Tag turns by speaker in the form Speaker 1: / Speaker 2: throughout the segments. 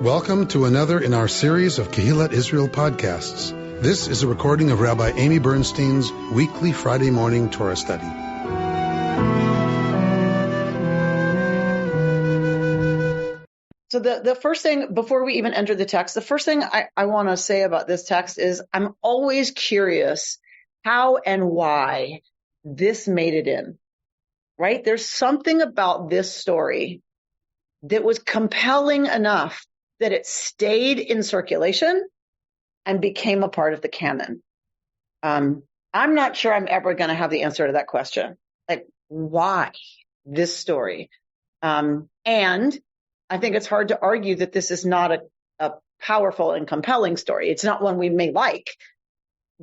Speaker 1: Welcome to another in our series of Kehillat Israel podcasts. This is a recording of Rabbi Amy Bernstein's weekly Friday morning Torah study.
Speaker 2: So the first thing, before we even enter the text, the first thing I want to say about this text is I'm always curious how and why this made it in, right? There's something about this story that was compelling enough that it stayed in circulation and became a part of the canon. I'm not sure I'm ever going to have the answer to that question. Like, why this story? And I think it's hard to argue that this is not a powerful and compelling story. It's not one we may like.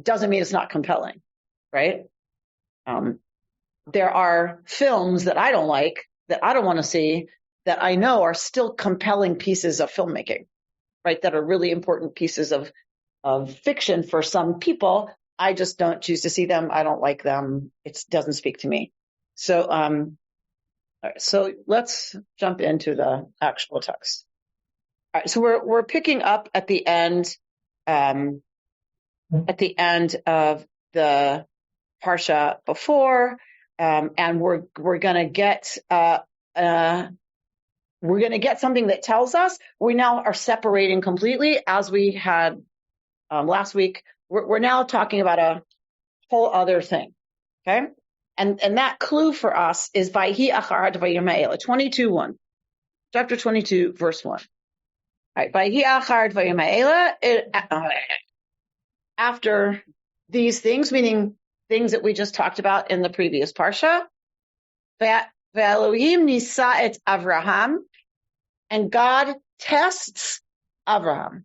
Speaker 2: Doesn't mean it's not compelling, right? There are films that I don't like, that I don't want to see, that I know are still compelling pieces of filmmaking, right? That are really important pieces of fiction for some people. I just don't choose to see them. I don't like them. It doesn't speak to me. So, all right, so let's jump into the actual text. All right, so we're picking up at the end of the parsha before, and we're gonna get something that tells us we now are separating completely, as we had last week. We're now talking about a whole other thing, okay? And that clue for us is Vayhi Achar Vayera 22:1, chapter 22, verse 1. All right, Vayhi Achar Vayera, after these things, meaning things that we just talked about in the previous parsha, Ve'Elohim nisa et Avraham, and God tests Avraham.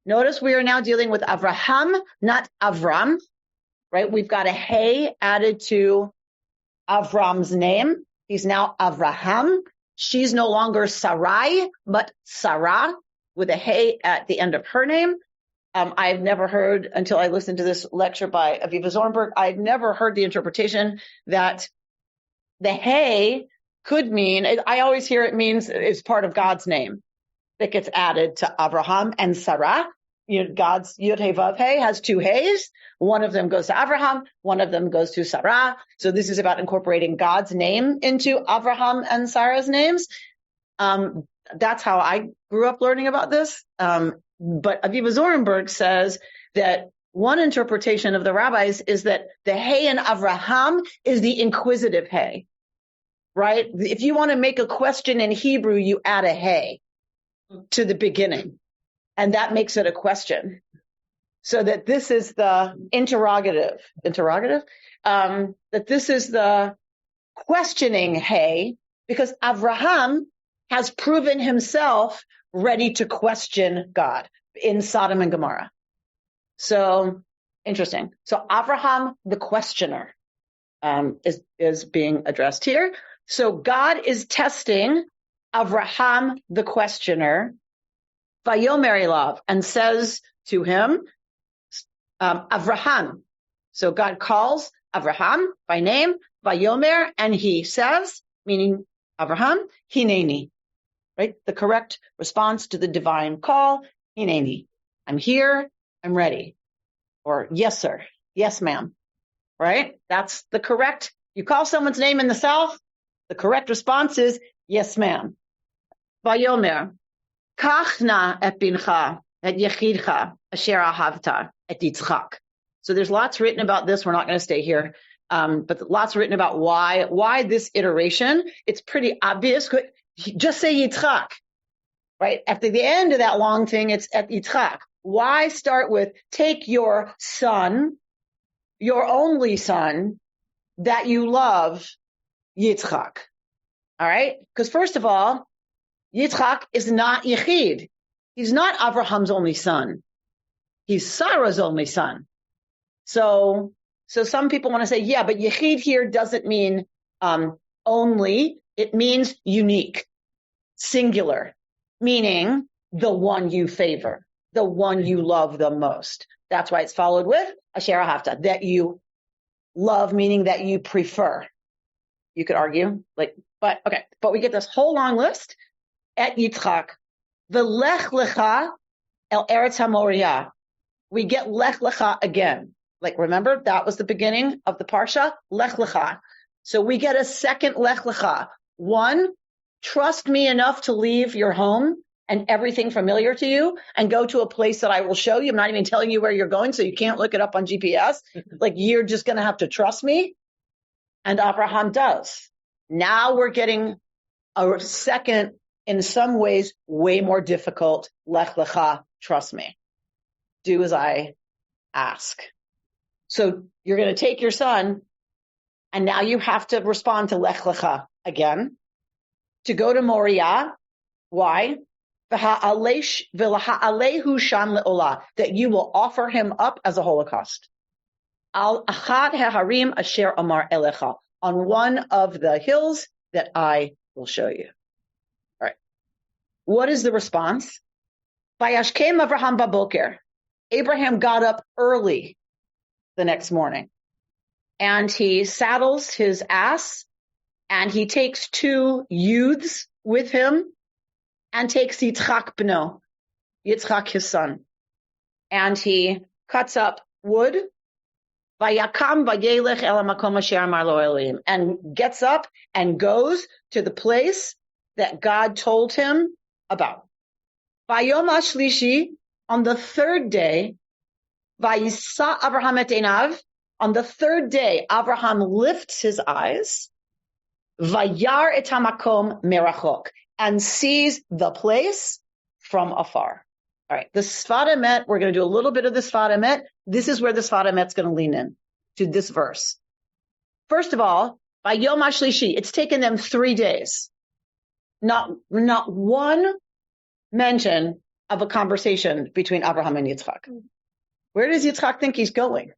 Speaker 2: Notice we are now dealing with Avraham, not Avram, right? We've got a hey added to Avram's name. He's now Avraham. She's no longer Sarai, but Sarah, with a hey at the end of her name. I've never heard, until I listened to this lecture by Aviva Zornberg, I've never heard the interpretation that the hey could mean, I always hear it means it's part of God's name that gets added to Avraham and Sarah. You know, God's Yud Hey Vav Hey has two heys. One of them goes to Avraham, one of them goes to Sarah. So this is about incorporating God's name into Avraham and Sarah's names. That's how I grew up learning about this. But Aviva Zornberg says that one interpretation of the rabbis is that the hey in Avraham is the inquisitive hey, right? If you want to make a question in Hebrew, you add a hey to the beginning, and that makes it a question. So that this is the interrogative, that this is the questioning hey, because Avraham has proven himself ready to question God in Sodom and Gomorrah. So interesting. So Avraham, the questioner, is being addressed here. So God is testing Avraham, the questioner, Vayomer elav, and says to him, Avraham. So God calls Avraham by name, Vayomer, and he says, meaning Avraham, Hineni, right? The correct response to the divine call, Hineni. I'm here, I'm ready. Or yes, sir. Yes, ma'am. Right? That's the correct. You call someone's name in the South, the correct response is yes, ma'am. Vayomer, kach na et bincha et yechidcha asher ahavta et Yitzchak. So there's lots written about this. We're not going to stay here. But lots written about why this iteration. It's pretty obvious. Just say Yitzchak, right? After the end of that long thing, it's at Yitzchak. Why start with take your son, your only son that you love, Yitzchak? All right? Because first of all, Yitzchak is not Yechid. He's not Abraham's only son. He's Sarah's only son. So some people want to say, yeah, but Yechid here doesn't mean only. It means unique, singular, meaning the one you favor, the one you love the most. That's why it's followed with Asher Ahavta, that you love, meaning that you prefer. You could argue, but we get this whole long list at Yitzchak, V'lech lecha el eretz haMoriah. We get lech lecha again. Like, remember, that was the beginning of the parsha, lech lecha. So we get a second lech lecha. One, trust me enough to leave your home and everything familiar to you and go to a place that I will show you. I'm not even telling you where you're going, so you can't look it up on GPS. Like, you're just going to have to trust me. And Abraham does. Now we're getting a second, in some ways, way more difficult, lech lecha, trust me. Do as I ask. So you're going to take your son, and now you have to respond to lech lecha again, to go to Moriah. Why? That you will offer him up as a holocaust. Al achad haharim asher amar elecha, on one of the hills that I will show you. All right. What is the response? Vayashkem Avraham baboker. Abraham got up early the next morning, and he saddles his ass, and he takes 2 youths with him, and takes Yitzchak bno, Yitzchak his son, and he cuts up wood, vayakam vayelech el hamakom asher amar lo Elohim, and gets up and goes to the place that God told him about. Vayom hashlishi, on the 3rd day, vayisa Avraham et einav, on the 3rd day, Avraham lifts his eyes, vayar et hamakom merachok, and sees the place from afar. All right, the Sfat Emet, we're going to do a little bit of the Sfat Emet. This is where the Sfat Emet's going to lean in to this verse. First of all, by Yom HaShlishi, it's taken them 3 days. Not one mention of a conversation between Abraham and Yitzchak. Where does Yitzchak think he's going?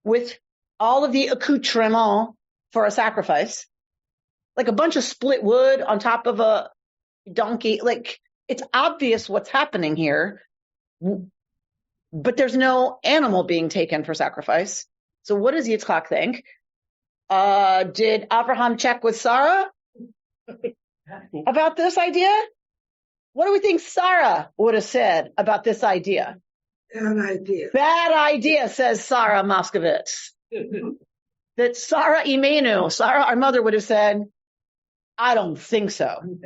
Speaker 2: With all of the accoutrement for a sacrifice, like a bunch of split wood on top of a donkey. Like, it's obvious what's happening here, but there's no animal being taken for sacrifice. So what does Yitzchak think? Did Abraham check with Sarah about this idea? What do we think Sarah would have said about this idea?
Speaker 3: Bad idea.
Speaker 2: Bad idea, says Sarah Moskovitz. That Sarah Imenu, Sarah, our mother, would have said, I don't think so.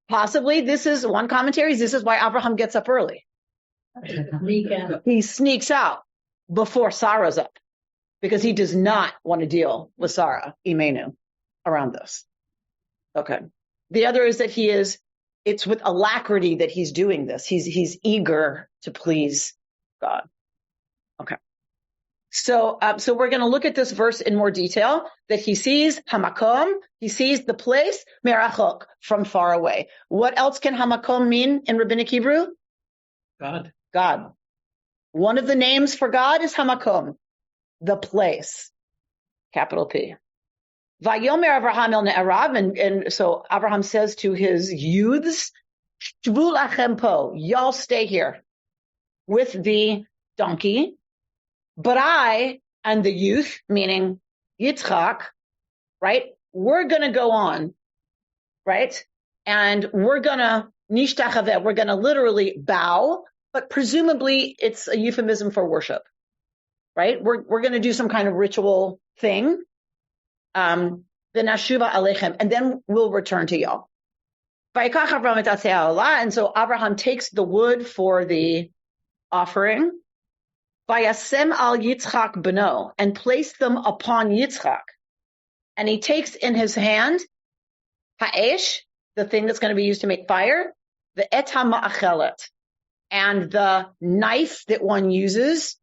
Speaker 2: Possibly, this is one commentary. This is why Abraham gets up early. He sneaks out before Sarah's up because he does not want to deal with Sarah Imenu around this. Okay. The other is that it's with alacrity that he's doing this. He's eager to please God. Okay. So we're going to look at this verse in more detail, that he sees hamakom, he sees the place, merachok, from far away. What else can hamakom mean in Rabbinic Hebrew? God. One of the names for God is hamakom, the place, capital P. Vayomer Avraham el ne'arav, and so Abraham says to his youths, shvu lachem po, y'all stay here with the donkey. But I and the youth, meaning Yitzchak, right, we're going to go on, right? And we're going to nishtachaveh, we're going to literally bow, but presumably it's a euphemism for worship, right? We're going to do some kind of ritual thing. V'nashuva aleichem, and then we'll return to y'all. And so Abraham takes the wood for the offering, Vayasem al Yitzchak beno, and placed them upon Yitzchak. And he takes in his hand ha'esh, the thing that's going to be used to make fire, the et ha'ma'achelet, and the knife that one uses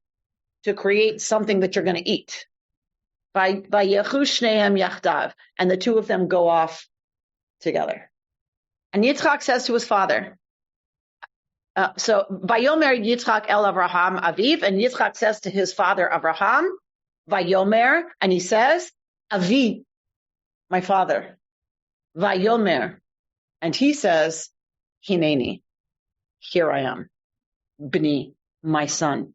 Speaker 2: to create something that you're going to eat. Vayechu shnehem yachdav, and the 2 of them go off together. And Yitzchak says to his father, so Vayomer Yitzchak el Avraham Aviv, and Yitzchak says to his father Avraham, Vayomer, and he says, Avi, my father. Vayomer, and he says, Hineni, here I am. Bni, my son.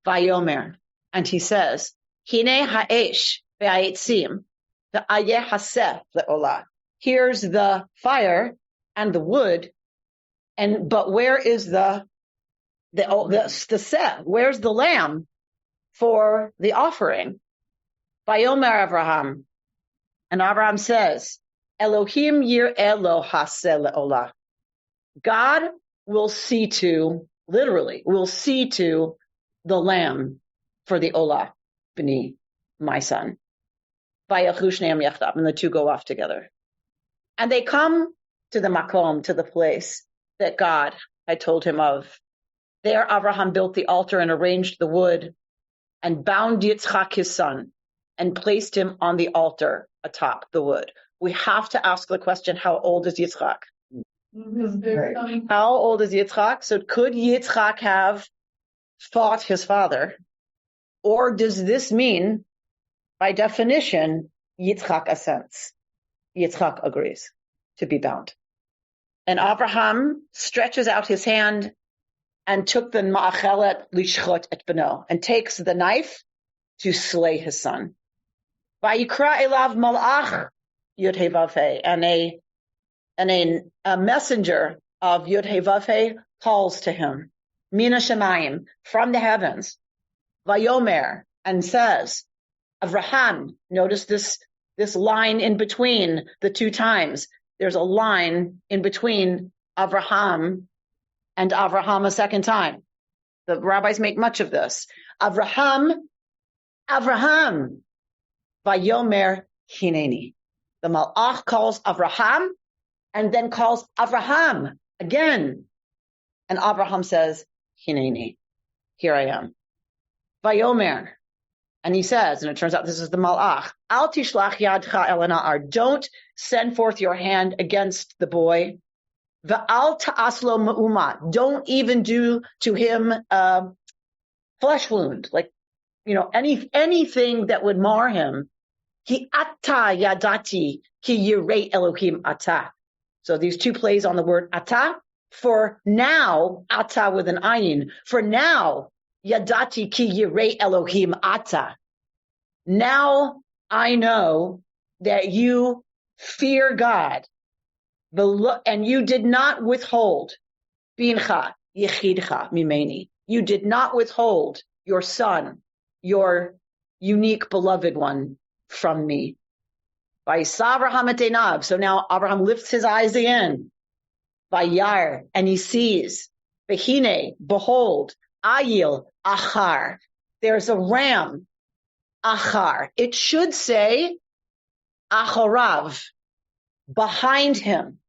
Speaker 2: Vayomer, and he says, Hine ha'esh ve'ayetzim, the ayeh haseh le'olah. Here's the fire and the wood But where is the seh? Where's the lamb for the offering? Vayomer Avraham. And Avraham says, Elohim yir'eh lo haseh le'olah. God will see to, literally, will see to the lamb for the olah, b'ni, my son. Vayachu shneim yachdav, and the two go off together. And they come to the makom, to the place that God had told him of. There Avraham built the altar and arranged the wood and bound Yitzchak his son and placed him on the altar atop the wood. We have to ask the question, how old is Yitzchak? How old is Yitzchak? So could Yitzchak have fought his father? Or does this mean, by definition, Yitzchak assents? Yitzchak agrees to be bound. And Abraham stretches out his hand and took the ma'achelet lishchot et beno, and takes the knife to slay his son. Vayikra elav malach Yud Hei Vav Hei, and a messenger of Yud Hei Vav Hei calls to him, Mina Shemayim, from the heavens, Vayomer, and says, Avraham. Notice this line in between the two times. There's a line in between Avraham and Avraham a second time. The rabbis make much of this. Avraham, Vayomer Hineni. The Malach calls Avraham and then calls Avraham again. And Avraham says, Hineni, here I am. Vayomer. And he says, and it turns out this is the Malach, Al tishlach yadcha el na'ar. Don't send forth your hand against the boy. V'al ta'aslo ma'uma. Don't even do to him a flesh wound, like, anything that would mar him. Ki ata yadati ki yirei Elohim ata. So these two plays on the word ata. For now, ata with an ayin. For now, yadati ki yirei Elohim ata. Now I know that you fear God, and you did not withhold bincha yechidcha mimeni. You did not withhold your son, your unique beloved one, from me. Vayisa Avraham et einav. So now Abraham lifts his eyes again. Vayar, and he sees. Vehine, behold, ayil achar. There's a ram. Achar. It should say acharav, behind him.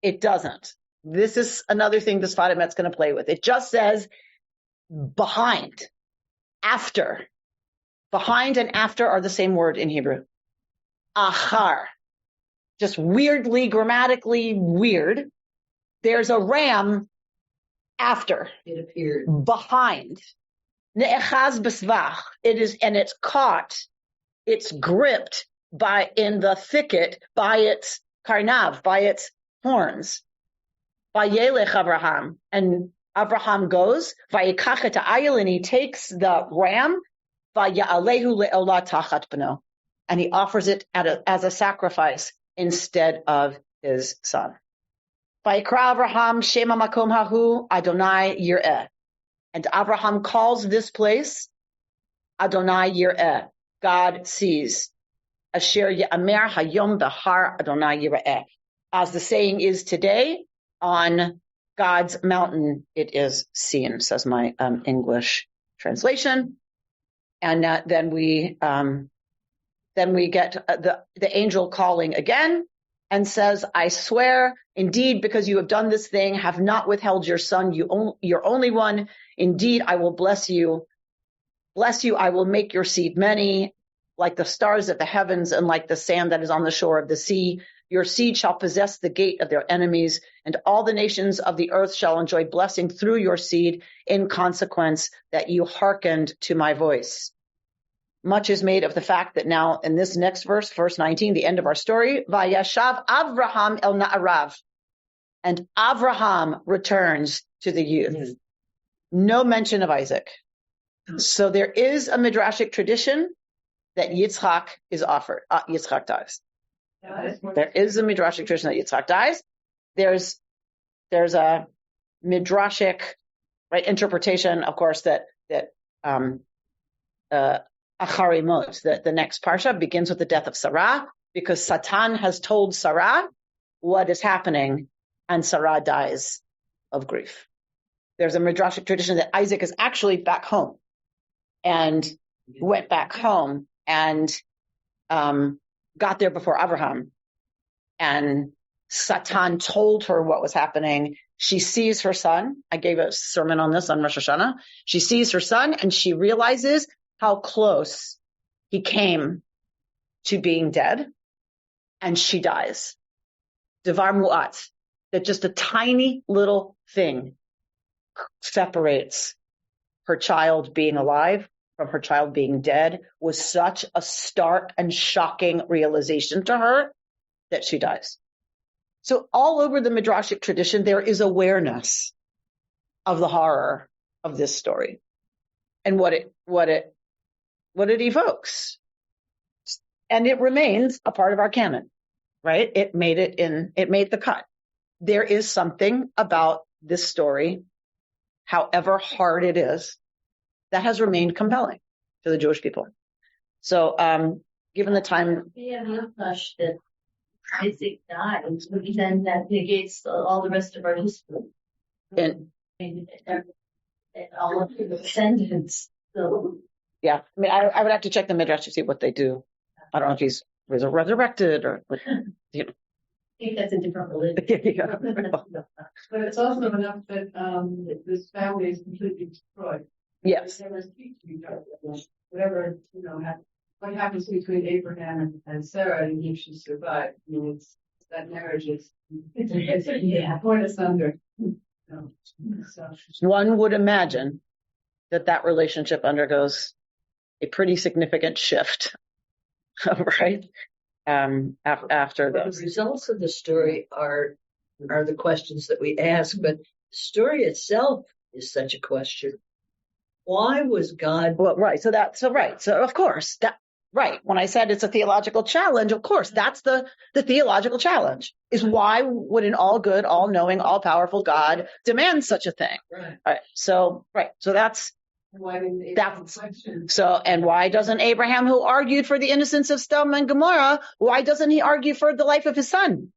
Speaker 2: It doesn't. This is another thing the Sfat Emet's going to play with. It just says behind, after. Behind and after are the same word in Hebrew. Achar. Just weirdly, grammatically weird. There's a ram after.
Speaker 3: It appeared.
Speaker 2: Behind. Ne'echaz b'svach. It is, and it's caught, it's gripped in the thicket by its karnav, by its horns. Vayelech Avraham. And Avraham goes, vayikach et ha'ayil, and he takes the ram, vaya'alehu le'olah tachat b'no, and he offers it as a sacrifice instead of his son. Vayikra Avraham shema makom hahu Adonai yir'eh. And Abraham calls this place Adonai Yir'eh. God sees. Asher Ya'amer Hayom Behar Adonai Yir'eh. As the saying is today, on God's mountain it is seen, says my English translation. And then we get the angel calling again and says, I swear, indeed, because you have done this thing, have not withheld your son, your only one. Indeed, I will bless you. Bless you, I will make your seed many, like the stars of the heavens and like the sand that is on the shore of the sea. Your seed shall possess the gate of their enemies, and all the nations of the earth shall enjoy blessing through your seed in consequence that you hearkened to my voice. Much is made of the fact that now in this next verse, verse 19, the end of our story, Vayashav Avraham el Na'arav, and Avraham returns to the youth. Mm-hmm. No mention of Isaac. So there is a midrashic tradition that Yitzchak is offered. Yitzchak dies. There is a midrashic tradition that Yitzchak dies. There's there's a midrashic, right, interpretation, of course, that Achari Mot, that the next parsha begins with the death of Sarah, because Satan has told Sarah what is happening, and Sarah dies of grief. There's a midrashic tradition that Isaac is actually back home, and went back home and got there before Abraham, and Satan told her what was happening. She sees her son. I gave a sermon on this on Rosh Hashanah. She sees her son, and she realizes how close he came to being dead, and she dies. Devar mu'at, that just a tiny little thing separates her child being alive from her child being dead, was such a stark and shocking realization to her that she dies. So all over the midrashic tradition, there is awareness of the horror of this story and what it evokes. And it remains a part of our canon, right? It made the cut. There is something about this story, however hard it is, that has remained compelling to the Jewish people. So, given the time,
Speaker 3: that Isaac died, then that negates all the rest of our history.
Speaker 2: And
Speaker 3: all of the descendants. So,
Speaker 2: yeah, I mean, I would have to check the midrash to see what they do. I don't know if he's resurrected or, you know.
Speaker 3: I think that's a different religion.
Speaker 2: Yeah.
Speaker 4: But it's also enough that this family is completely destroyed.
Speaker 2: Yes.
Speaker 4: They never speak to each other. Whatever, what happens between Abraham and Sarah, and if she survived, it's that marriage is torn asunder. So.
Speaker 2: One would imagine that relationship undergoes a pretty significant shift, right? After this.
Speaker 5: The results of the story are the questions that we ask, but the story itself is such a question. Why was God?
Speaker 2: Well, right. So of course right. When I said it's a theological challenge, of course, that's the theological challenge is why would an all good, all knowing, all powerful God demand such a thing?
Speaker 5: Right.
Speaker 2: All right. So that's,
Speaker 4: Why didn't Abraham question?
Speaker 2: So, and why doesn't Abraham, who argued for the innocence of Sodom and Gomorrah, why doesn't he argue for the life of his son?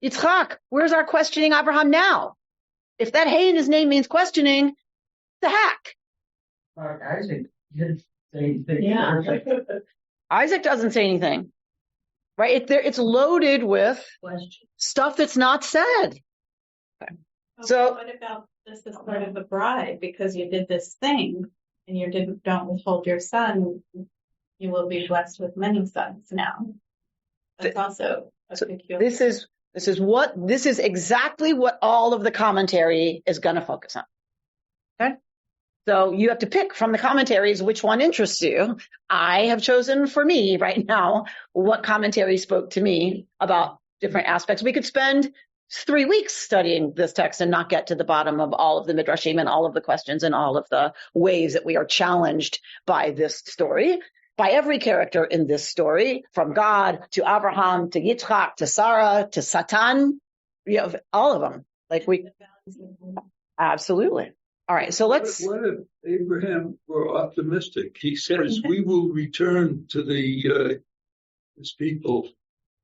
Speaker 2: Yitzchak, where's our questioning Abraham now? If that hey in his name means questioning, the heck?
Speaker 4: Isaac didn't say anything.
Speaker 3: Yeah.
Speaker 2: Isaac doesn't say anything, right? It's loaded with
Speaker 5: Question.
Speaker 2: stuff that's not said.
Speaker 6: Okay.
Speaker 2: So,
Speaker 6: what about this is part of the bride? Because you did this thing and you don't withhold your son, you will be blessed with many sons now. That's also a peculiar.
Speaker 2: This is exactly what all of the commentary is going to focus on. Okay. So you have to pick from the commentaries which one interests you. I have chosen for me right now what commentary spoke to me about different aspects. We could spend 3 weeks studying this text and not get to the bottom of all of the midrashim and all of the questions and all of the ways that we are challenged by this story, by every character in this story, from God to Abraham to Yitzchak to Sarah to Satan, all of them. Absolutely. All right, so
Speaker 7: What if Abraham were optimistic? He says, we will return to his people,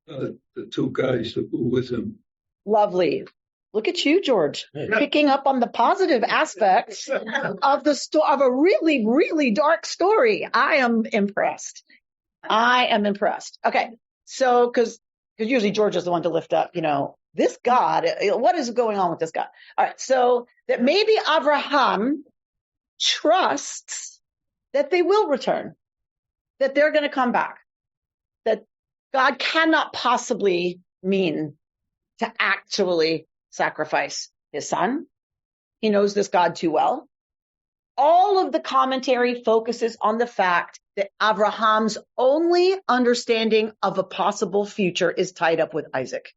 Speaker 7: the two guys that were with him.
Speaker 2: Lovely. Look at you, George, picking up on the positive aspects of of a really, really dark story. I am impressed. Okay, so because usually George is the one to lift up, this God, what is going on with this God? All right, so that maybe Abraham trusts that they will return, that they're going to come back, that God cannot possibly mean to actually sacrifice his son. He knows this God too well. All of the commentary focuses on the fact that Abraham's only understanding of a possible future is tied up with Isaac.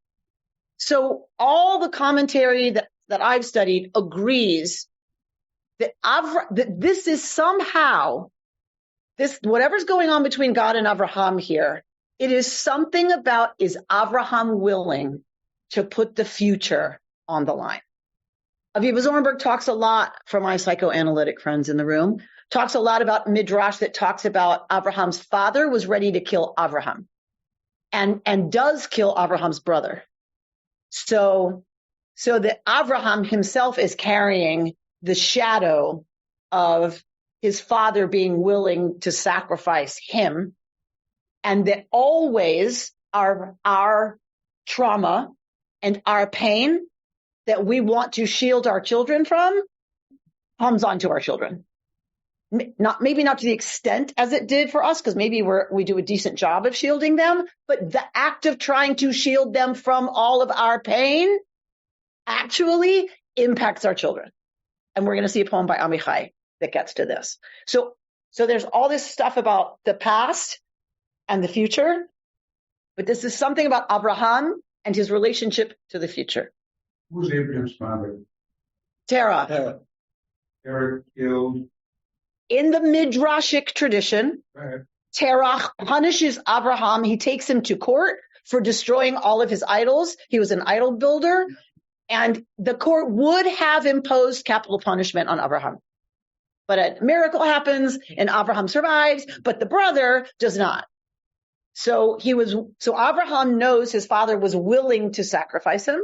Speaker 2: So all the commentary that I've studied agrees that this is somehow, whatever's going on between God and Abraham here, it is something about, is Abraham willing to put the future on the line? Aviva Zornberg talks a lot, for my psychoanalytic friends in the room, talks a lot about Midrash that talks about Abraham's father was ready to kill Abraham and does kill Abraham's brother. So that Abraham himself is carrying the shadow of his father being willing to sacrifice him, and that always our trauma and our pain that we want to shield our children from comes onto our children. Maybe not to the extent as it did for us, because maybe we do a decent job of shielding them, but the act of trying to shield them from all of our pain actually impacts our children. And we're going to see a poem by Amichai that gets to this. So there's all this stuff about the past and the future, but this is something about Abraham and his relationship to the future.
Speaker 8: Who's Abraham's father?
Speaker 2: Terah.
Speaker 8: Terah killed.
Speaker 2: In the Midrashic tradition, Terah punishes Abraham. He takes him to court for destroying all of his idols. He was an idol builder. And the court would have imposed capital punishment on Abraham. But a miracle happens and Abraham survives, but the brother does not. So Abraham knows his father was willing to sacrifice him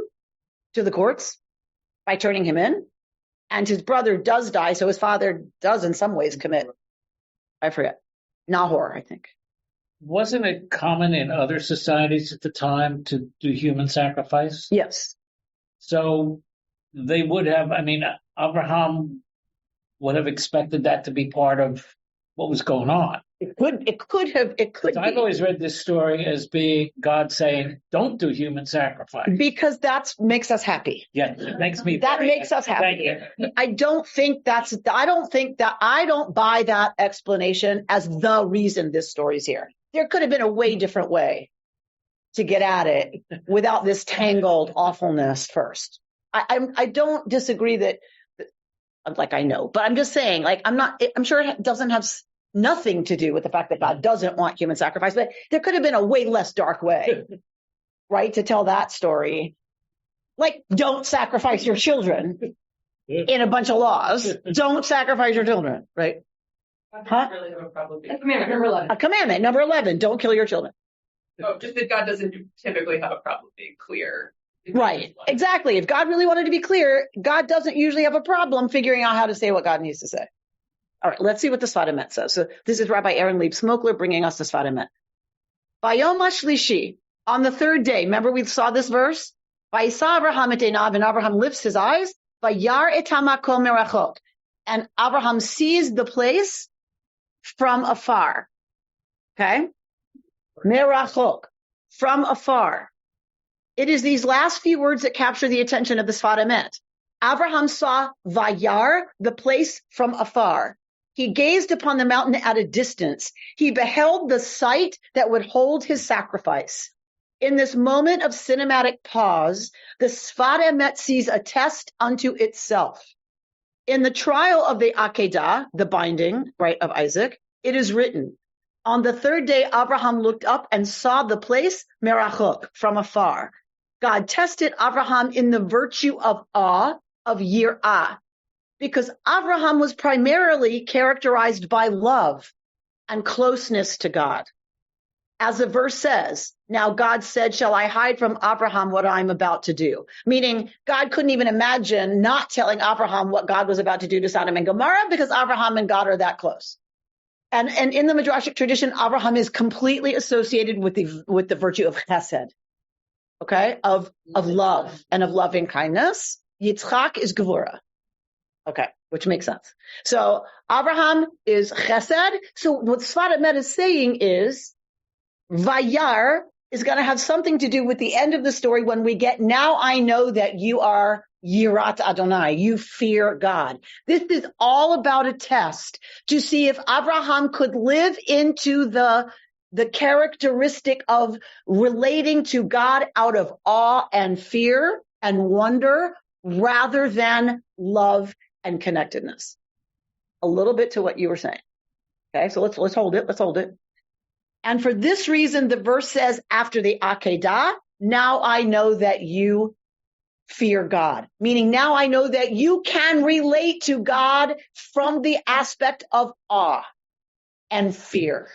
Speaker 2: to the courts by turning him in. And his brother does die, so his father does in some ways commit, I forget, Nahor, I think.
Speaker 9: Wasn't it common in other societies at the time to do human sacrifice?
Speaker 2: Yes.
Speaker 9: So they would have, Abraham would have expected that to be part of what was going on.
Speaker 2: It could be.
Speaker 9: I've always read this story as being God saying, don't do human sacrifice.
Speaker 2: Because that makes us happy.
Speaker 9: Yeah, it makes me.
Speaker 2: That makes us happy. I don't buy that explanation as the reason this story's here. There could have been a way different way to get at it without this tangled awfulness first. I don't disagree that, I know, but I'm just saying, I'm sure it doesn't have nothing to do with the fact that God doesn't want human sacrifice, but there could have been a way less dark way, right, to tell that story. Don't sacrifice your children in a bunch of laws. Don't sacrifice your children, right?
Speaker 4: Huh? Really have a problem. Commandment number 11.
Speaker 2: A commandment, number 11, don't kill your children.
Speaker 4: Oh, just that God doesn't typically have a problem being clear.
Speaker 2: Right, exactly. If God really wanted to be clear, God doesn't usually have a problem figuring out how to say what God needs to say. All right, let's see what the Sfat Emet says. So this is Rabbi Aaron Lieb-Smokler bringing us the Sfat Emet. Bayom HaShlishi, on the third day, remember we saw this verse? Vayisa Abraham et einav, and Abraham lifts his eyes. Vayar et hamakom merachok, and Abraham sees the place from afar. Okay? Merachok, from afar. It is these last few words that capture the attention of the Sfat Emet. Abraham saw Vayar, the place from afar. He gazed upon the mountain at a distance. He beheld the site that would hold his sacrifice. In this moment of cinematic pause, the Sfat Emet sees a test unto itself. In the trial of the Akedah, the binding, right, of Isaac, it is written, on the third day, Abraham looked up and saw the place, merachok, from afar. God tested Abraham in the virtue of awe, of yirah, because Abraham was primarily characterized by love and closeness to God. As the verse says, now God said, shall I hide from Abraham what I'm about to do? Meaning God couldn't even imagine not telling Abraham what God was about to do to Sodom and Gomorrah because Abraham and God are that close. And in the Midrashic tradition, Abraham is completely associated with the virtue of chesed, okay, of love and of loving kindness. Yitzchak is gevura. Okay, which makes sense. So Abraham is chesed. So what Sfat Emet is saying is Vayar is going to have something to do with the end of the story when we get, now I know that you are Yirat Adonai, you fear God. This is all about a test to see if Abraham could live into the characteristic of relating to God out of awe and fear and wonder rather than love and connectedness. A little bit to what you were saying. Okay, so let's hold it. Let's hold it. And for this reason, the verse says after the Akedah, now I know that you fear God. Meaning now I know that you can relate to God from the aspect of awe and fear.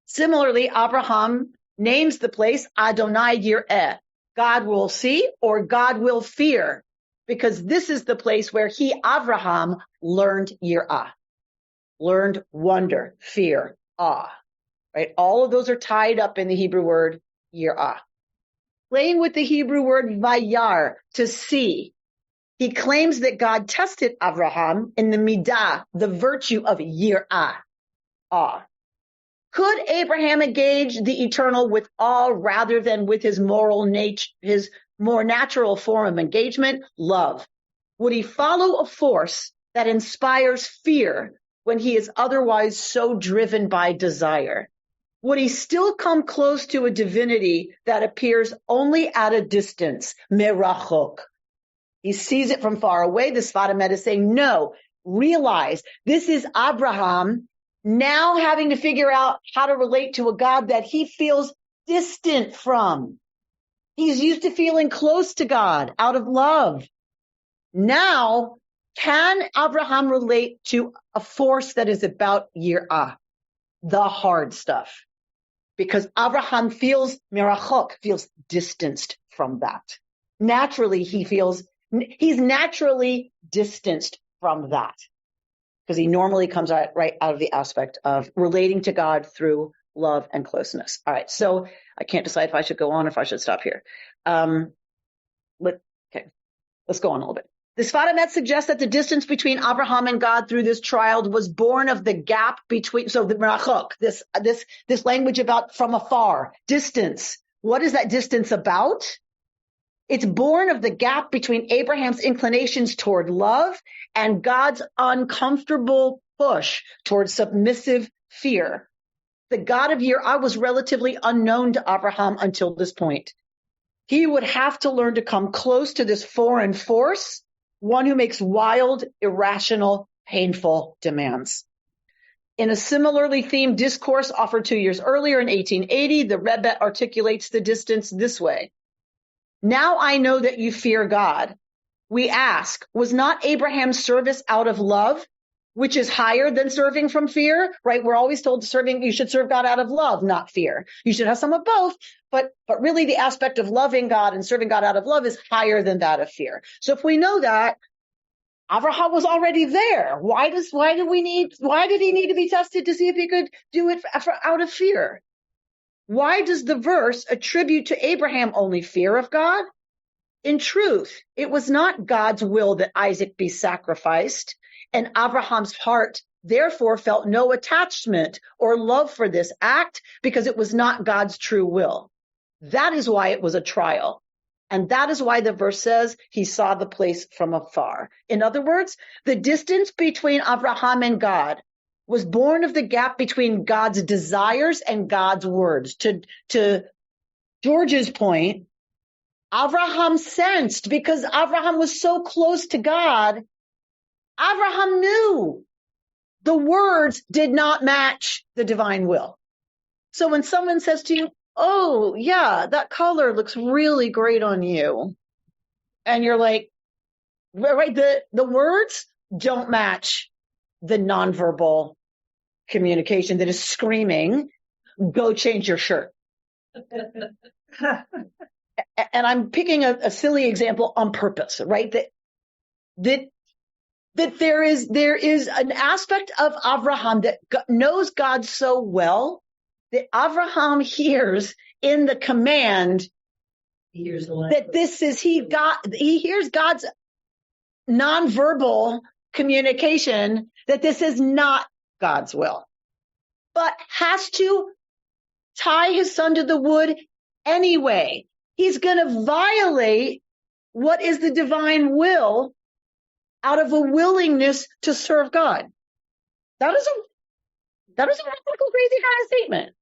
Speaker 2: Similarly, Abraham names the place Adonai Yireh. God will see or God will fear, because this is the place where he, Abraham, learned Yirah, learned wonder, fear, awe, right? All of those are tied up in the Hebrew word Yirah. Playing with the Hebrew word Vayar, to see. He claims that God tested Abraham in the midah, the virtue of Yirah, awe. Could Abraham engage the eternal with awe rather than with his moral nature, his more natural form of engagement, love? Would he follow a force that inspires fear when he is otherwise so driven by desire? Would he still come close to a divinity that appears only at a distance, merachok? He sees it from far away. The Sfat Emet is saying, no, realize this is Abraham now having to figure out how to relate to a God that he feels distant from. He's used to feeling close to God out of love. Now, can Abraham relate to a force that is about Yirah, the hard stuff? Because Abraham feels merachok, feels distanced from that. Naturally, he's naturally distanced from that, because he normally comes right out of the aspect of relating to God through love and closeness. All right, so I can't decide if I should go on or if I should stop here. Let's go on a little bit. The Sfat Emet suggests that the distance between Abraham and God through this trial was born of the gap between, so the merachok, this language about from afar, distance. What is that distance about? It's born of the gap between Abraham's inclinations toward love and God's uncomfortable push toward submissive fear. The God of Yirah was relatively unknown to Abraham until this point. He would have to learn to come close to this foreign force, one who makes wild, irrational, painful demands. In a similarly themed discourse offered 2 years earlier in 1880, the Rebbe articulates the distance this way. Now I know that you fear God. We ask, was not Abraham's service out of love, which is higher than serving from fear, right? We're always told you should serve God out of love, not fear. You should have some of both, but really the aspect of loving God and serving God out of love is higher than that of fear. So if we know that, Abraham was already there. Why did he need to be tested to see if he could do it out of fear? Why does the verse attribute to Abraham only fear of God? In truth, it was not God's will that Isaac be sacrificed, and Abraham's heart therefore felt no attachment or love for this act because it was not God's true will. That is why it was a trial. And that is why the verse says he saw the place from afar. In other words, the distance between Abraham and God was born of the gap between God's desires and God's words. To George's point, Abraham sensed, because Abraham was so close to God, Abraham knew the words did not match the divine will. So when someone says to you, oh yeah, that color looks really great on you, and you're like, right, the words don't match the nonverbal communication that is screaming, go change your shirt. And I'm picking a silly example on purpose, right? That there is an aspect of Abraham that knows God so well that Abraham hears in the command that he hears God's nonverbal communication that this is not God's will, but has to tie his son to the wood anyway. He's going to violate what is the divine will out of a willingness to serve God. That is a radical, crazy kind of statement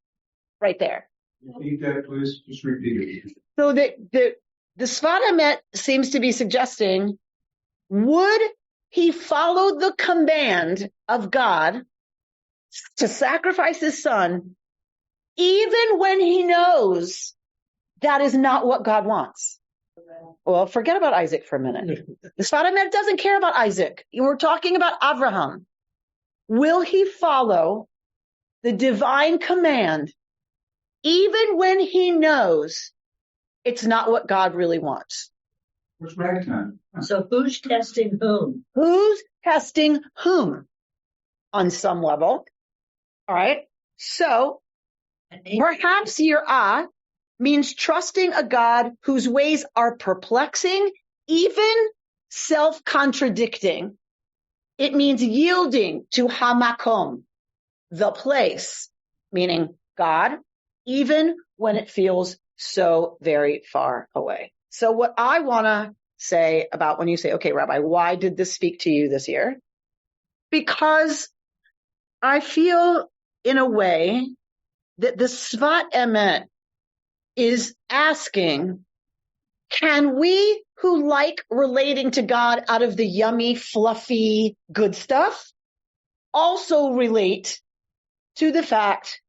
Speaker 2: right there.
Speaker 8: Repeat that, please. Just repeat it.
Speaker 2: So the Sfat Emet seems to be suggesting, would he follow the command of God to sacrifice his son, even when he knows that is not what God wants? Well, forget about Isaac for a minute. The Sfat Emet doesn't care about Isaac. We're talking about Abraham. Will he follow the divine command even when he knows it's not what God really wants?
Speaker 8: What's ragtime?
Speaker 5: So who's testing whom?
Speaker 2: Who's testing whom on some level? All right. So perhaps Yirah means trusting a God whose ways are perplexing, even self-contradicting. It means yielding to Hamakom, the place, meaning God, even when it feels so very far away. So what I want to say about when you say, okay, Rabbi, why did this speak to you this year? Because I feel in a way that the Sfat Emet is asking, can we who like relating to God out of the yummy, fluffy, good stuff also relate to the fact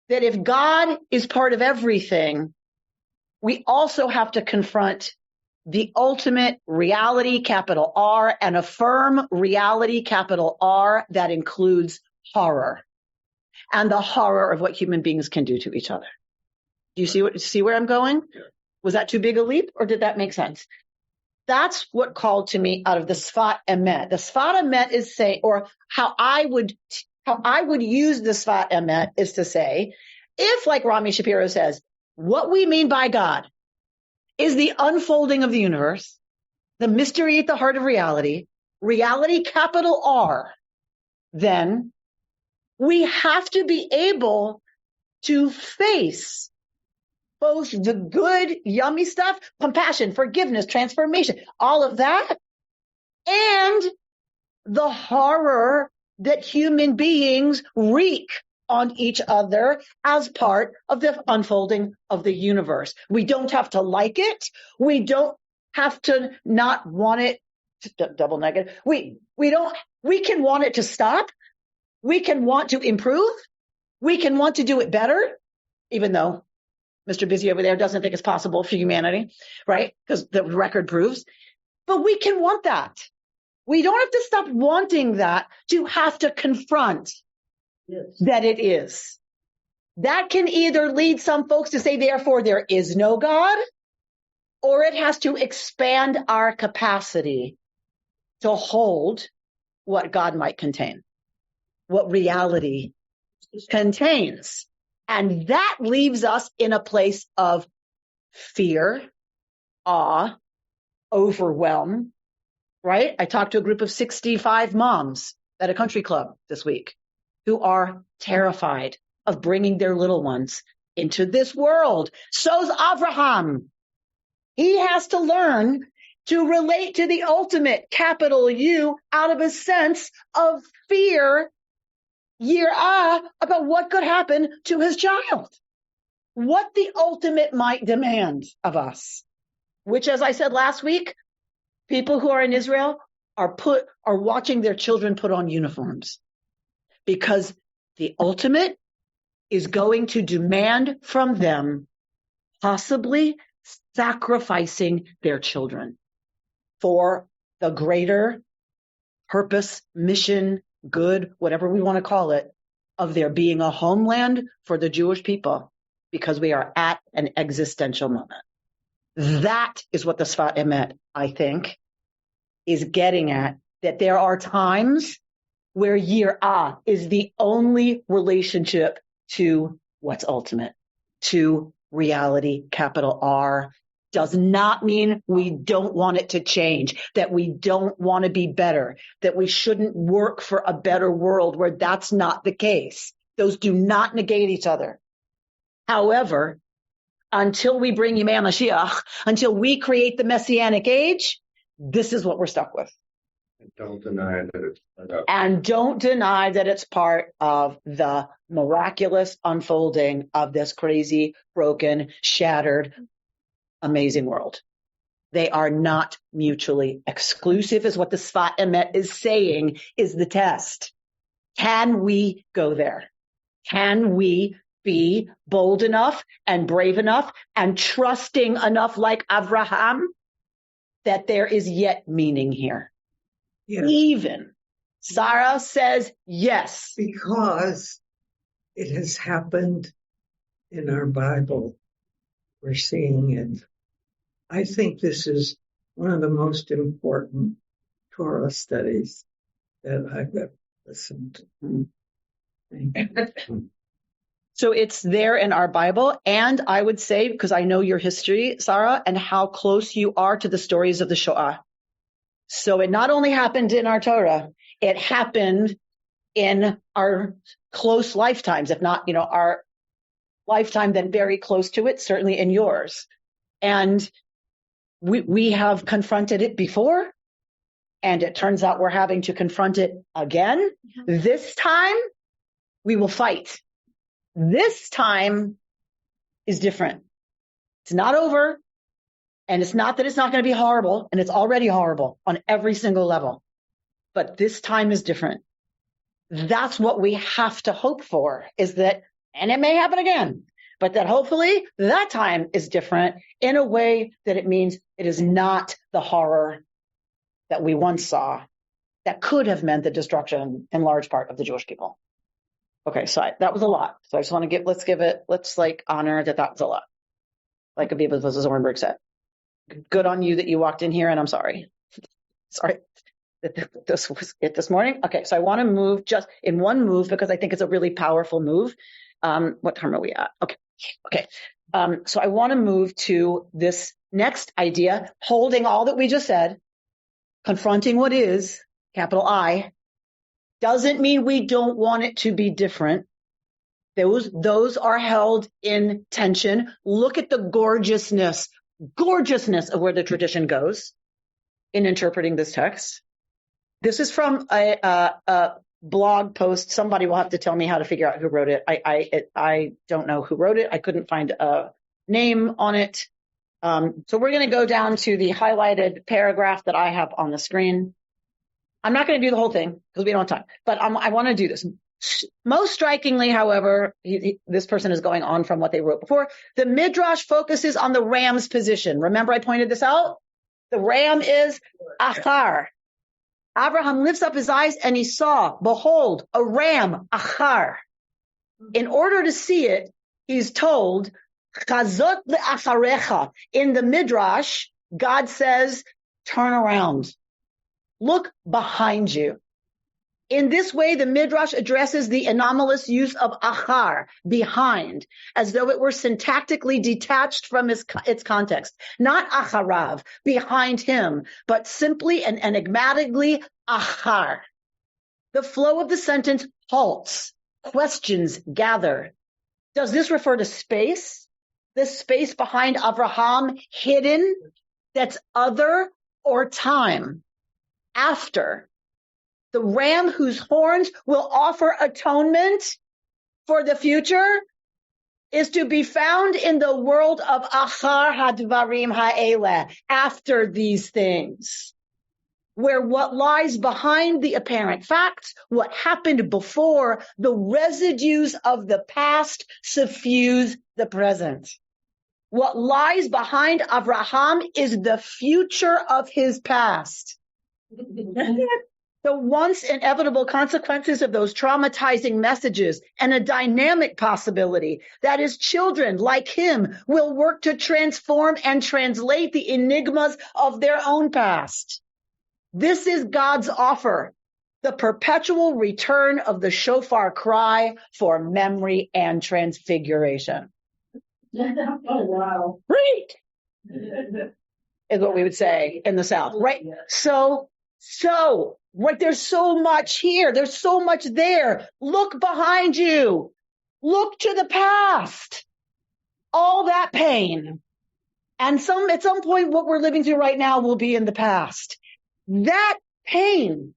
Speaker 2: that if God is part of everything, we also have to confront the ultimate reality, capital R, and affirm reality, capital R, that includes horror and the horror of what human beings can do to each other. Do you see where I'm going?
Speaker 8: Yeah.
Speaker 2: Was that too big a leap, or did that make sense? That's what called to me out of the Sfat Emet. The Sfat Emet is saying, or how I would use the Sfat Emet is to say, if, like Rami Shapiro says, what we mean by God is the unfolding of the universe, the mystery at the heart of reality, reality capital R, then we have to be able to face both the good, yummy stuff, compassion, forgiveness, transformation, all of that, and the horror that human beings wreak on each other as part of the unfolding of the universe. We don't have to like it. We don't have to not want it. Double negative. We can want it to stop. We can want to improve. We can want to do it better, even though Mr. Busy over there doesn't think it's possible for humanity, right? Because the record proves. But we can want that. We don't have to stop wanting that to have to confront that it is. That can either lead some folks to say, therefore, there is no God, or it has to expand our capacity to hold what God might contain, what reality contains. And that leaves us in a place of fear, awe, overwhelm, right? I talked to a group of 65 moms at a country club this week who are terrified of bringing their little ones into this world. So's Abraham. He has to learn to relate to the ultimate, capital U, out of a sense of fear, yirah, about what could happen to his child. What the ultimate might demand of us, which, as I said last week, people who are in Israel are watching their children put on uniforms, because the ultimate is going to demand from them possibly sacrificing their children for the greater purpose, mission, good, whatever we want to call it, of there being a homeland for the Jewish people, because we are at an existential moment. That is what the Sfat Emet, I think, is getting at, that there are times where yirah is the only relationship to what's ultimate, to reality, capital R. Does not mean we don't want it to change, that we don't want to be better, that we shouldn't work for a better world where that's not the case. Those do not negate each other. However, until we bring Yemei Mashiach, until we create the Messianic age, this is what we're stuck with.
Speaker 8: Don't deny that it's
Speaker 2: And don't deny that it's part of the miraculous unfolding of this crazy, broken, shattered, amazing world. They are not mutually exclusive, is what the Sfat Emet is saying is the test. Can we go there? Can we be bold enough and brave enough and trusting enough like Abraham that there is yet meaning here.
Speaker 10: Yeah.
Speaker 2: Even Sarah says yes.
Speaker 10: Because it has happened in our Bible. We're seeing it. I think this is one of the most important Torah studies that I've ever listened to. Thank you.
Speaker 2: So it's there in our Bible. And I would say, because I know your history, Sarah, and how close you are to the stories of the Shoah. So it not only happened in our Torah, it happened in our close lifetimes, if not, our lifetime, then very close to it, certainly in yours. And we have confronted it before, and it turns out we're having to confront it again. This time, we will fight. This time is different. It's not over, and it's not that it's not going to be horrible, and it's already horrible on every single level. But this time is different. That's what we have to hope for, is that, and it may happen again, but that hopefully that time is different in a way that it means it is not the horror that we once saw that could have meant the destruction in large part of the Jewish people. Okay, so that was a lot. So I just want to let's honor that was a lot. Like Abiba Zornberg said. Good on you that you walked in here, and I'm sorry. Sorry that this was it this morning. Okay, so I want to move just in one move because I think it's a really powerful move. What time are we at? Okay. So I want to move to this next idea, holding all that we just said, confronting what is, capital I, doesn't mean we don't want it to be different. Those are held in tension. Look at the gorgeousness of where the tradition goes in interpreting this text. This is from a blog post. Somebody will have to tell me how to figure out who wrote it. I don't know who wrote it. I couldn't find a name on it. So we're going to go down to the highlighted paragraph that I have on the screen. I'm not going to do the whole thing because we don't have time, but I want to do this. Most strikingly, however, this person is going on from what they wrote before. The Midrash focuses on the ram's position. Remember I pointed this out? The ram is achar. Abraham lifts up his eyes and he saw, behold, a ram, achar. In order to see it, he's told, chazot le'acharecha. In the Midrash, God says, turn around. Look behind you. In this way, the Midrash addresses the anomalous use of achar, behind, as though it were syntactically detached from its context. Not acharav, behind him, but simply and enigmatically achar. The flow of the sentence halts. Questions gather. Does this refer to space? This space behind Abraham, hidden, that's other, or time? After. The ram whose horns will offer atonement for the future is to be found in the world of achar hadvarim ha'eleh, after these things, where what lies behind the apparent facts, what happened before, the residues of the past suffuse the present. What lies behind Abraham is the future of his past. The once inevitable consequences of those traumatizing messages, and a dynamic possibility that his children, like him, will work to transform and translate the enigmas of their own past. This is God's offer, the perpetual return of the shofar cry for memory and transfiguration.
Speaker 3: Oh, wow.
Speaker 2: Right. Is what we would say in the South, right? So, right, there's so much here. There's so much there. Look behind you. Look to the past. All that pain. And at some point, what we're living through right now will be in the past. That pain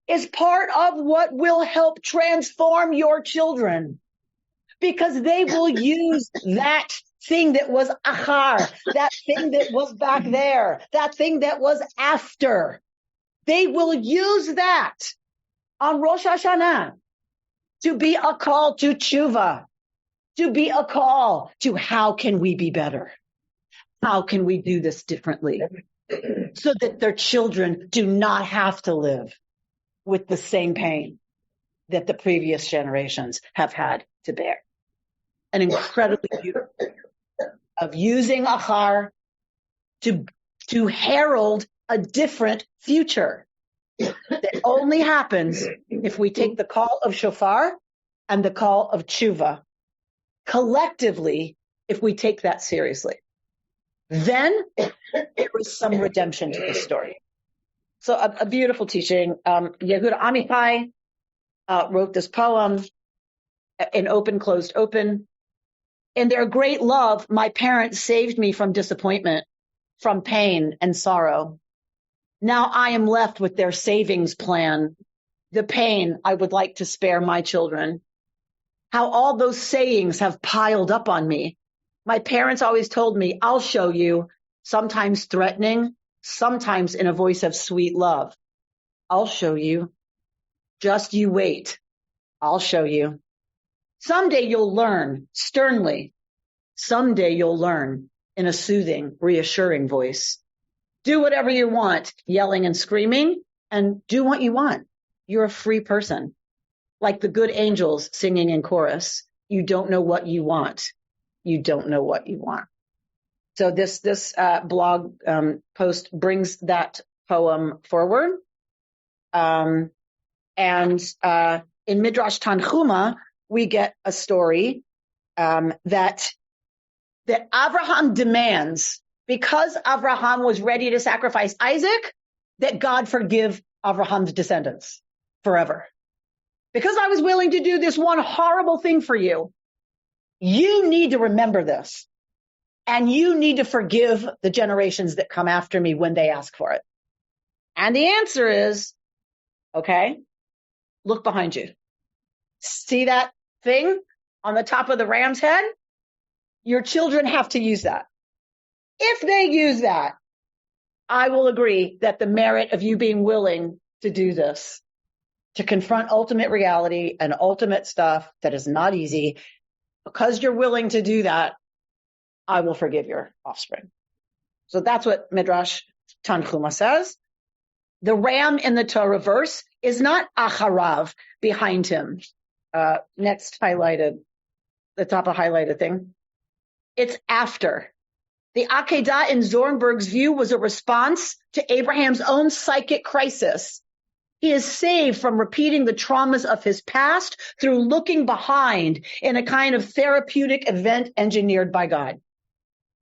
Speaker 2: is part of what will help transform your children, because they will use that thing that was achar, that thing that was back there, that thing that was after. They will use that on Rosh Hashanah to be a call to tshuva, to be a call to how can we be better? How can we do this differently so that their children do not have to live with the same pain that the previous generations have had to bear? An incredibly beautiful of using Achar to herald a different future that only happens if we take the call of shofar and the call of tshuva collectively, if we take that seriously. Then there is some redemption to the story. So a beautiful teaching. Yehuda Amichai wrote this poem, in Open, Closed, Open. In their great love, my parents saved me from disappointment, from pain and sorrow. Now I am left with their savings plan, the pain I would like to spare my children. How all those sayings have piled up on me. My parents always told me, I'll show you, sometimes threatening, sometimes in a voice of sweet love. I'll show you. Just you wait. I'll show you. Someday you'll learn, sternly. Someday you'll learn, in a soothing, reassuring voice. Do whatever you want, yelling and screaming, and do what you want. You're a free person. Like the good angels singing in chorus. You don't know what you want. You don't know what you want. So this blog post brings that poem forward. And in Midrash Tanchuma, we get a story that Abraham demands, because Abraham was ready to sacrifice Isaac, that God forgive Abraham's descendants forever. Because I was willing to do this one horrible thing for you, you need to remember this. And you need to forgive the generations that come after me when they ask for it. And the answer is, okay, look behind you. See that thing on the top of the ram's head? Your children have to use that. If they use that, I will agree that the merit of you being willing to do this, to confront ultimate reality and ultimate stuff that is not easy, because you're willing to do that, I will forgive your offspring. So that's what Midrash Tanchuma says. The ram in the Torah verse is not acharav, behind him. Next highlighted, the top of highlighted thing. It's after. The Akedah in Zornberg's view was a response to Abraham's own psychic crisis. He is saved from repeating the traumas of his past through looking behind in a kind of therapeutic event engineered by God.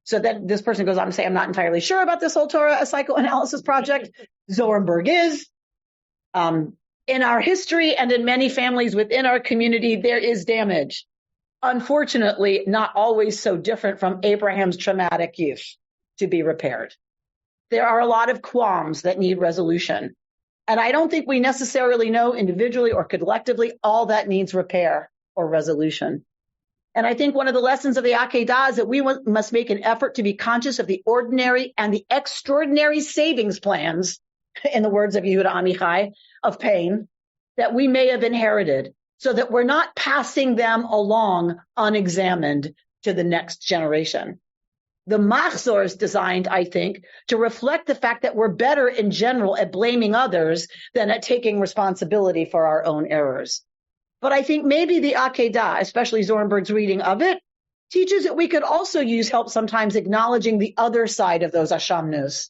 Speaker 2: So then this person goes on to say, I'm not entirely sure about this whole Torah psychoanalysis project. Zornberg is. In our history and in many families within our community, there is damage. Unfortunately, not always so different from Abraham's traumatic youth to be repaired. There are a lot of qualms that need resolution. And I don't think we necessarily know individually or collectively all that needs repair or resolution. And I think one of the lessons of the Akedah is that we must make an effort to be conscious of the ordinary and the extraordinary savings plans, in the words of Yehuda Amichai, of pain that we may have inherited, so that we're not passing them along unexamined to the next generation. The Machzor is designed, I think, to reflect the fact that we're better in general at blaming others than at taking responsibility for our own errors. But I think maybe the Akedah, especially Zornberg's reading of it, teaches that we could also use help sometimes acknowledging the other side of those ashamnus.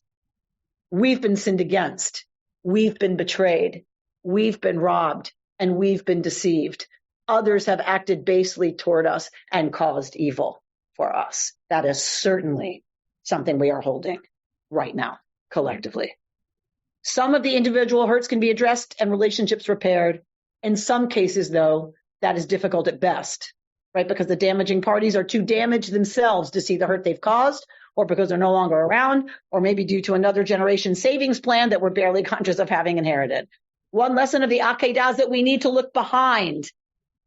Speaker 2: We've been sinned against. We've been betrayed. We've been robbed. And we've been deceived. Others have acted basely toward us and caused evil for us. That is certainly something we are holding right now, collectively. Some of the individual hurts can be addressed and relationships repaired. In some cases, though, that is difficult at best, right? Because the damaging parties are too damaged themselves to see the hurt they've caused, or because they're no longer around, or maybe due to another generation savings plan that we're barely conscious of having inherited. One lesson of the Akedah is that we need to look behind.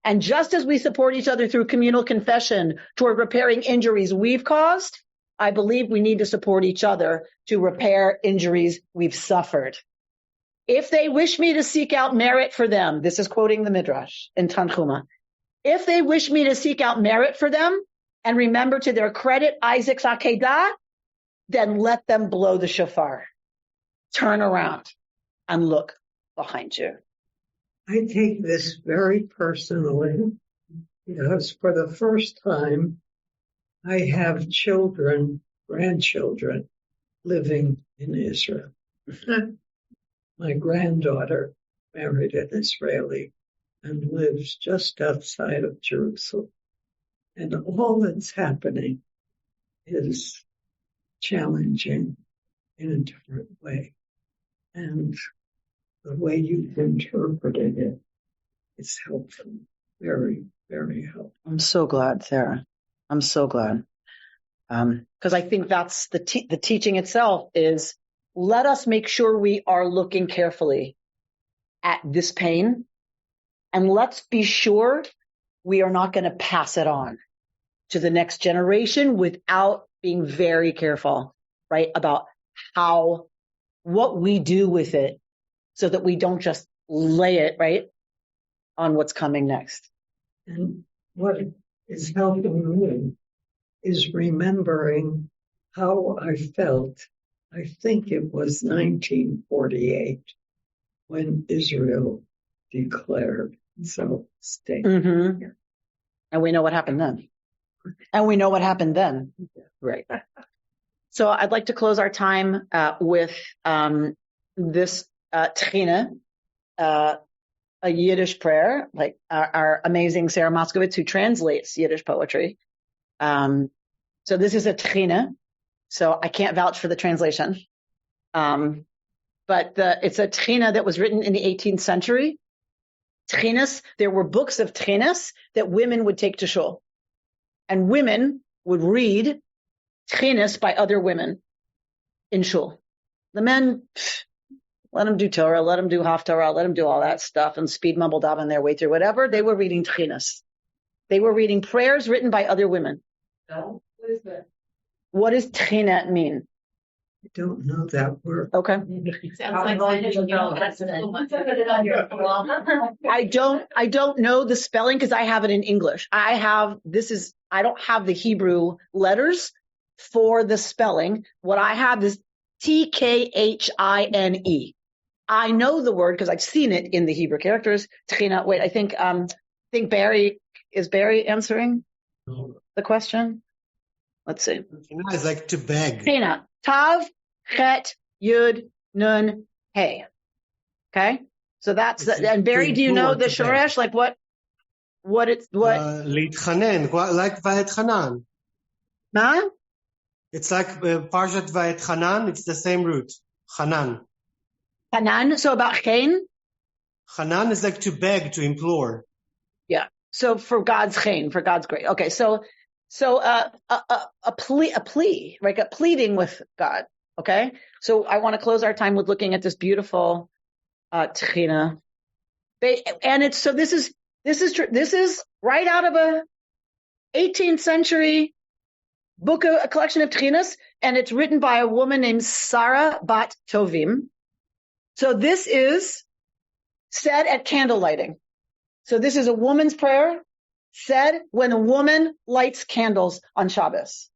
Speaker 2: And just as we support each other through communal confession toward repairing injuries we've caused, I believe we need to support each other to repair injuries we've suffered. If they wish me to seek out merit for them, this is quoting the Midrash in Tanchuma, If they wish me to seek out merit for them and remember to their credit Isaac's Akedah, then let them blow the shofar. Turn around and look behind you.
Speaker 10: I take this very personally because for the first time, I have children, grandchildren living in Israel. My granddaughter married an Israeli and lives just outside of Jerusalem. And all that's happening is challenging in a different way. And the way you've interpreted it is helpful. Very, very helpful.
Speaker 2: I'm so glad, Sarah. I'm so glad. Because I think that's the teaching itself is let us make sure we are looking carefully at this pain. And let's be sure we are not going to pass it on to the next generation without being very careful, right? About what we do with it so that we don't just lay it, right, on what's coming next.
Speaker 10: And what is helping me is remembering how I felt. I think it was 1948 when Israel declared self-state.
Speaker 2: Mm-hmm. And we know what happened then. Right. So I'd like to close our time with this tchina, a Yiddish prayer, like our amazing Sarah Moskowitz, who translates Yiddish poetry. So this is a tchina, so I can't vouch for the translation. But it's a tchina that was written in the 18th century. Tchinas, there were books of tchinas that women would take to shul. And women would read tchinas by other women in shul. The men, let them do Torah, let them do Haftarah, let them do all that stuff and speed mumble daven their way through whatever. They were reading tchinas. They were reading prayers written by other women.
Speaker 4: No? What is that?
Speaker 2: What does tchina mean?
Speaker 10: I don't know that word.
Speaker 2: Okay.
Speaker 6: Sounds like
Speaker 2: I don't know the spelling because I have it in English. I don't have the Hebrew letters for the spelling. What I have is Tkhine. I know the word because I've seen it in the Hebrew characters. Tchina. Wait, I think Barry answering the question. Let's see.
Speaker 11: Tchina is like to beg.
Speaker 2: Tchina. Tav, Chet, Yud, Nun, Hey. Okay? So that's and Barry, do you know the Shoresh? Like what?
Speaker 11: Litchanen, like Vayetchanan.
Speaker 2: Huh?
Speaker 11: It's like Parshat Vayetchanan, it's the same root. Chanan.
Speaker 2: Hanan, so about Chen?
Speaker 11: Chanan is like to beg, to implore.
Speaker 2: Yeah. So for God's Chen, for God's grace. Okay, so a plea, like a pleading with God. Okay, so I want to close our time with looking at this beautiful tchina, and it's so this is right out of a 18th century book, a collection of tchinas, and it's written by a woman named Sarah Bat Tovim. So this is said at candle lighting. So this is a woman's prayer said when a woman lights candles on Shabbos.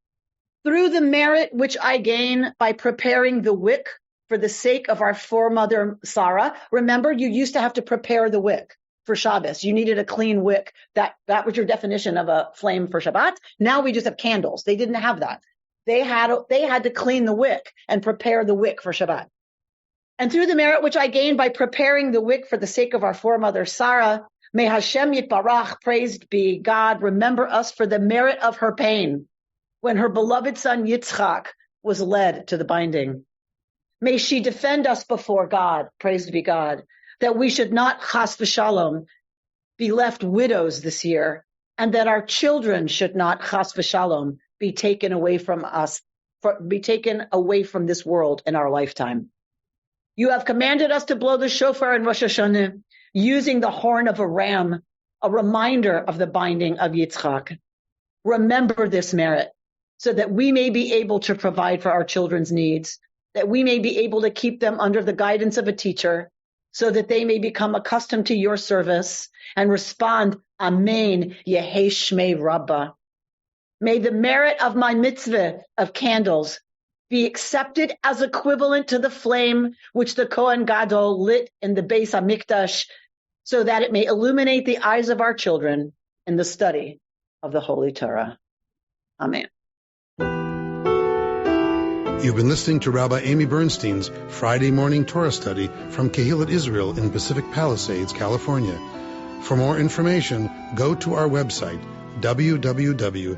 Speaker 2: Through the merit which I gain by preparing the wick for the sake of our foremother Sarah. Remember, you used to have to prepare the wick for Shabbos. You needed a clean wick. That was your definition of a flame for Shabbat. Now we just have candles. They didn't have that. They had to clean the wick and prepare the wick for Shabbat. And through the merit which I gained by preparing the wick for the sake of our foremother Sarah, may Hashem Yitbarach, praised be God, remember us for the merit of her pain when her beloved son Yitzchak was led to the binding. May she defend us before God, praised be God, that we should not, chas v'shalom, be left widows this year, and that our children should not, chas v'shalom, be taken away from us, be taken away from this world in our lifetime. You have commanded us to blow the shofar in Rosh Hashanah, using the horn of a ram, a reminder of the binding of Yitzchak. Remember this merit, so that we may be able to provide for our children's needs, that we may be able to keep them under the guidance of a teacher, so that they may become accustomed to your service and respond Amen. Yehei Shmei Rabbah. May the merit of my mitzvah of candles be accepted as equivalent to the flame which the Kohen Gadol lit in the Beis Hamikdash, so that it may illuminate the eyes of our children in the study of the Holy Torah. Amen.
Speaker 1: You've been listening to Rabbi Amy Bernstein's Friday morning Torah study from Kehillat Israel in Pacific Palisades, California. For more information, go to our website, www.ourki.org.